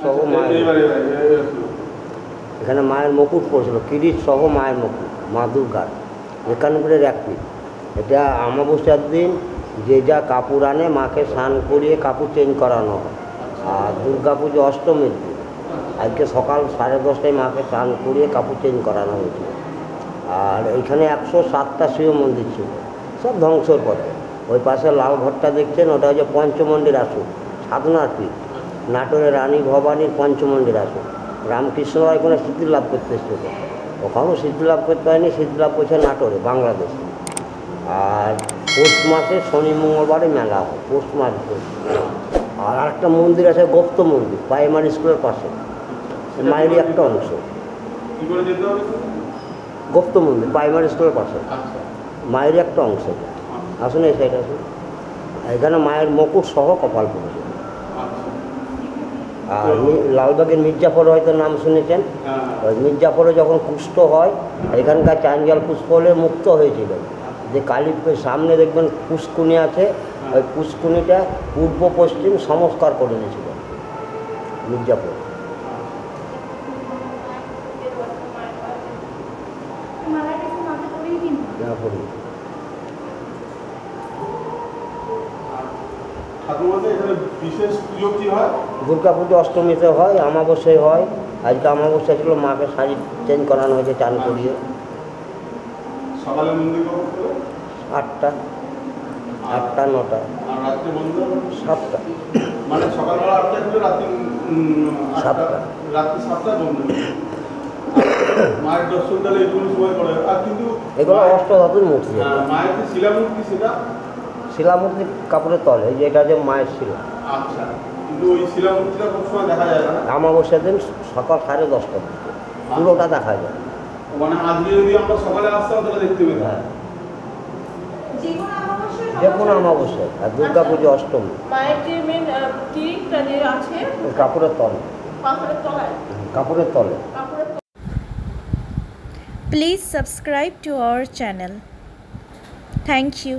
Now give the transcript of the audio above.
সহ মায়ের, এখানে মায়ের মুকুট পড়েছিল, কিরিট সহ মায়ের মুকুট, মা দুর্গার 91 এক পিঠ। এটা অমাবস্যার দিন যে যা কাপড় আনে মাকে স্নান করিয়ে কাপড় চেঞ্জ করানো হয়। আর দুর্গা পুজো অষ্টমীর দিন আজকে সকাল 10:30টায় মাকে স্নান করিয়ে কাপড় চেঞ্জ করানো হয়েছিল। আর এইখানে 107টা শিব মন্দির ছিল, সব ধ্বংসর পথে। ওই পাশে লাল ঘরটা দেখছেন, ওটা হচ্ছে পঞ্চমন্দির আসন, সাধনার পীঠ, নাটোরের রানী ভবানীর পঞ্চমন্দির আসন। রামকৃষ্ণ এখানে সিদ্ধি লাভ করতে এসেছিল, ওখানেও সিদ্ধি লাভ করতে হয়নি, সিদ্ধি লাভ করছে নাটোরে, বাংলাদেশে। আর পৌষ মাসে শনি মঙ্গলবারে মেলা হয়, পৌষ মাসে। আর আরেকটা মন্দির আছে গুপ্ত মন্দির, প্রাইমারি স্কুলের পাশে, মায়েরই একটা অংশ। গুপ্ত মন্দির প্রাইমারি স্কুলের পাশে, মায়েরই একটা অংশ। আসুন এই সাইড আসুন, এখানে মায়ের মুকুট সহ কপাল পড়েছে। আর লালবাগের মির্জাফর হয়তো নাম শুনেছেন, ওই মির্জাফরে যখন কুষ্ঠ হয় এখানকার চাঞ্জাল পুষ্প হলে মুক্ত হয়েছিল। যে কালী সামনে দেখবেন পুষ্কুনি আছে, ওই পুষ্কুনিটা পূর্ব পশ্চিম সংস্কার করে দিয়েছিল মির্জাফর। দুর্গা পুজো অষ্টমীতে হয়, অমাবস্যায় হয়। আজকে অমাবস্যা ছিল, মাকে শাড়ি চেঞ্জ করানো হয়েছে চান করিয়ে। সকালে মন্দির 8টা 9টা 7টা, মানে সকালবেলা 8টা থেকে রাত্রি 7টা, রাত্রি 7টা বন্ধ। মায়ের দর্শন তাহলে এইটুকু সময় করে। আর কিন্তু এগুলো অষ্টধাতুর মূর্তি। মায়ের যে শিলামূর্তি, সেটা শিলামূর্তি কাপড়ের তলে, যেটা যে মায়ের শিলা। আচ্ছা, কিন্তু ওই শিলামূর্তিটা খুব সময় দেখা যায় না। অমাবস্যার দিন সকাল 10:30টার দিকে পুরোটা দেখা যায়। মানে আজকে যদি আমরা সকালে আসতাম তাহলে দেখতে পেতাম। হ্যাঁ, যে কোনো অমাবস্যায়। আর দুর্গা পুজো অষ্টমী মায়ের যে মেন কিরিটটা যে আছে কাপড়ের তলে, কাপড়ের তলে। Please subscribe to our channel. Thank you.